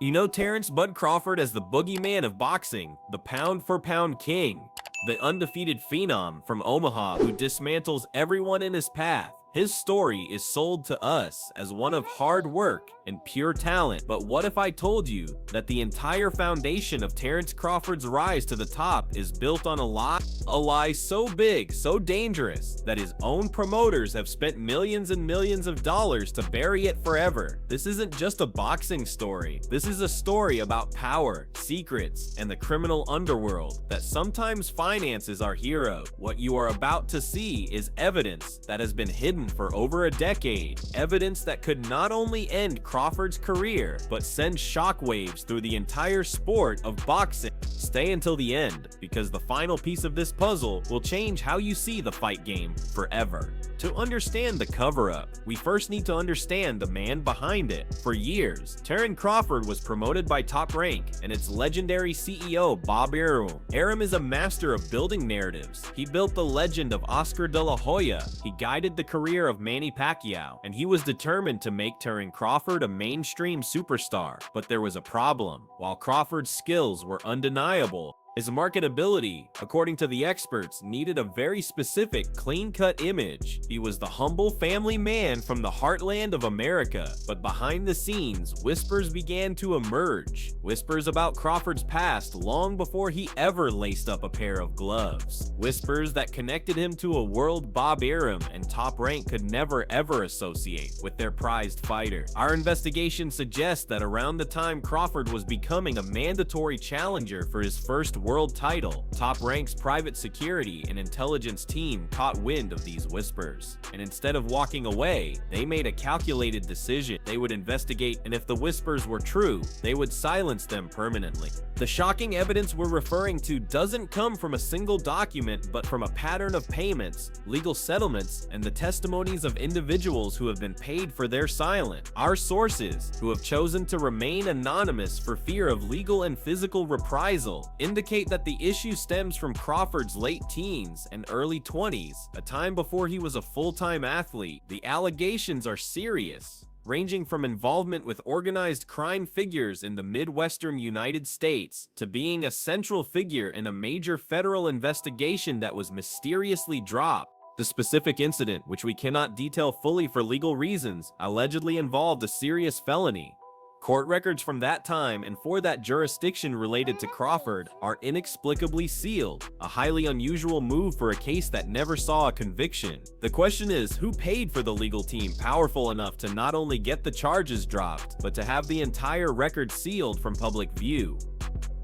You know Terence "Bud" Crawford as the boogeyman of boxing, the pound-for-pound king, the undefeated phenom from Omaha who dismantles everyone in his path. His story is sold to us as one of hard work and pure talent. But what if I told you that the entire foundation of Terence Crawford's rise to the top is built on a lie? A lie so big, so dangerous, that his own promoters have spent millions and millions of dollars to bury it forever. This isn't just a boxing story. This is a story about power, secrets, and the criminal underworld that sometimes finances our hero. What you are about to see is evidence that has been hidden for over a decade. Evidence that could not only end Crawford's career, but send shockwaves through the entire sport of boxing. Stay until the end, because the final piece of this puzzle will change how you see the fight game forever. To understand the cover-up, we first need to understand the man behind it. For years, Terence Crawford was promoted by Top Rank and its legendary CEO, Bob Arum. Arum is a master of building narratives. He built the legend of Oscar de la Hoya, he guided the career of Manny Pacquiao, and he was determined to make Terence Crawford a mainstream superstar. But there was a problem. While Crawford's skills were undeniable, his marketability, according to the experts, needed a very specific, clean-cut image. He was the humble family man from the heartland of America, but behind the scenes, whispers began to emerge. Whispers about Crawford's past long before he ever laced up a pair of gloves. Whispers that connected him to a world Bob Arum and Top Rank could never ever associate with their prized fighter. Our investigation suggests that around the time Crawford was becoming a mandatory challenger for his first world title, Top Rank's private security and intelligence team caught wind of these whispers. And instead of walking away, they made a calculated decision. They would investigate, and if the whispers were true, they would silence them permanently. The shocking evidence we're referring to doesn't come from a single document, but from a pattern of payments, legal settlements, and the testimonies of individuals who have been paid for their silence. Our sources, who have chosen to remain anonymous for fear of legal and physical reprisal, indicate that the issue stems from Crawford's late teens and early 20s, a time before he was a full-time athlete. The allegations are serious, ranging from involvement with organized crime figures in the Midwestern United States to being a central figure in a major federal investigation that was mysteriously dropped. The specific incident, which we cannot detail fully for legal reasons, allegedly involved a serious felony. Court records from that time and for that jurisdiction related to Crawford are inexplicably sealed, a highly unusual move for a case that never saw a conviction. The question is, who paid for the legal team powerful enough to not only get the charges dropped, but to have the entire record sealed from public view?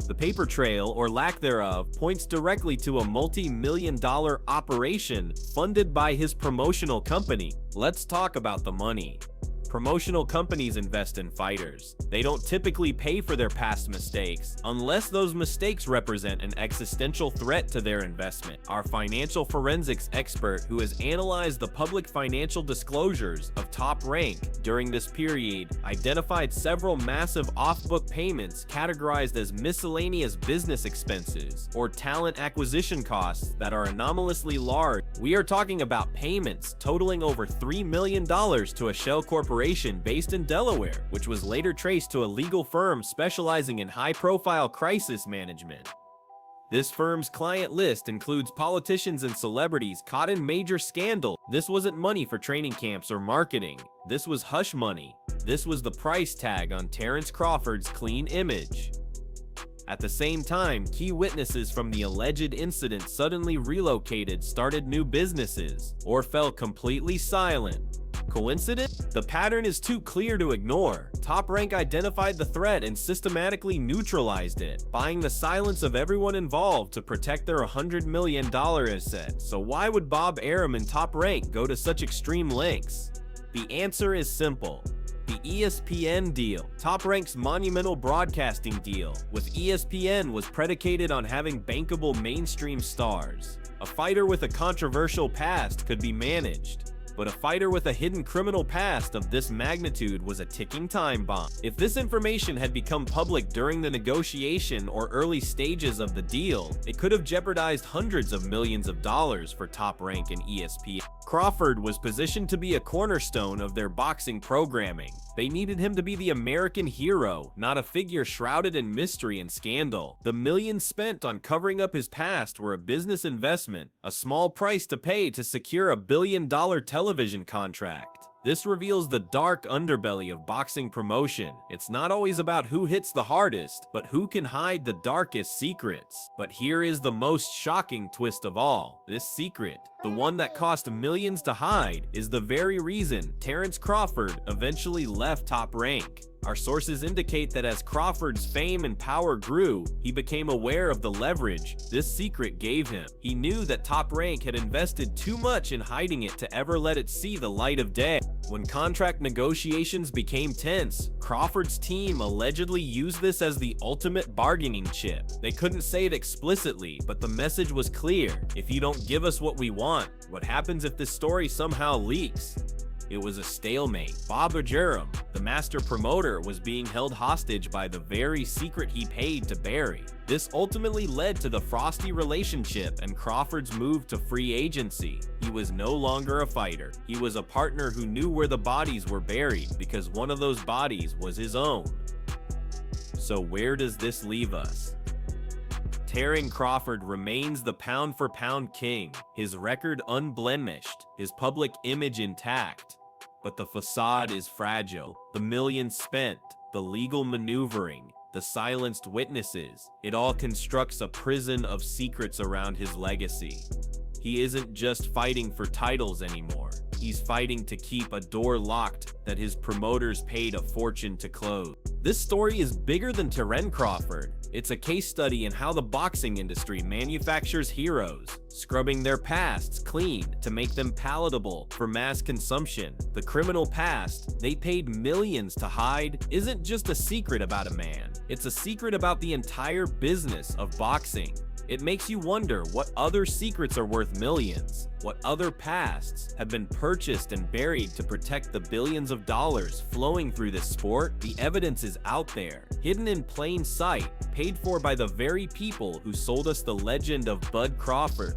The paper trail, or lack thereof, points directly to a multi-million-dollar operation funded by his promotional company. Let's talk about the money. Promotional companies invest in fighters. They don't typically pay for their past mistakes, unless those mistakes represent an existential threat to their investment. Our financial forensics expert, who has analyzed the public financial disclosures of Top Rank during this period, identified several massive off-book payments categorized as miscellaneous business expenses or talent acquisition costs that are anomalously large. We are talking about payments totaling over $3 million to a shell corporation based in Delaware, which was later traced to a legal firm specializing in high-profile crisis management. This firm's client list includes politicians and celebrities caught in major scandal. This wasn't money for training camps or marketing. This was hush money. This was the price tag on Terence Crawford's clean image. At the same time, key witnesses from the alleged incident suddenly relocated, started new businesses, or fell completely silent. Coincidence? The pattern is too clear to ignore. Top Rank identified the threat and systematically neutralized it, buying the silence of everyone involved to protect their $100 million asset. So why would Bob Arum and Top Rank go to such extreme lengths? The answer is simple. The ESPN deal. Top Rank's monumental broadcasting deal with ESPN was predicated on having bankable mainstream stars. A fighter with a controversial past could be managed, but a fighter with a hidden criminal past of this magnitude was a ticking time bomb. If this information had become public during the negotiation or early stages of the deal, it could have jeopardized hundreds of millions of dollars for Top Rank and ESPN. Crawford was positioned to be a cornerstone of their boxing programming. They needed him to be the American hero, not a figure shrouded in mystery and scandal. The millions spent on covering up his past were a business investment, a small price to pay to secure a billion-dollar television contract. This reveals the dark underbelly of boxing promotion. It's not always about who hits the hardest, but who can hide the darkest secrets. But here is the most shocking twist of all. This secret, the one that cost millions to hide, is the very reason Terence Crawford eventually left Top Rank. Our sources indicate that as Crawford's fame and power grew, he became aware of the leverage this secret gave him. He knew that Top Rank had invested too much in hiding it to ever let it see the light of day. When contract negotiations became tense, Crawford's team allegedly used this as the ultimate bargaining chip. They couldn't say it explicitly, but the message was clear. If you don't give us what we want, what happens if this story somehow leaks? It was a stalemate. Bob Ajerum, the master promoter, was being held hostage by the very secret he paid to bury. This ultimately led to the frosty relationship and Crawford's move to free agency. He was no longer a fighter. He was a partner who knew where the bodies were buried because one of those bodies was his own. So where does this leave us? Terence Crawford remains the pound-for-pound king, his record unblemished, his public image intact. But the facade is fragile. The millions spent, the legal maneuvering, the silenced witnesses, it all constructs a prison of secrets around his legacy. He isn't just fighting for titles anymore. He's fighting to keep a door locked that his promoters paid a fortune to close. This story is bigger than Terence Crawford. It's a case study in how the boxing industry manufactures heroes, scrubbing their pasts clean to make them palatable for mass consumption. The criminal past they paid millions to hide isn't just a secret about a man. It's a secret about the entire business of boxing. It makes you wonder what other secrets are worth millions, what other pasts have been purchased and buried to protect the billions of dollars flowing through this sport. The evidence is out there, hidden in plain sight, paid for by the very people who sold us the legend of Bud Crawford.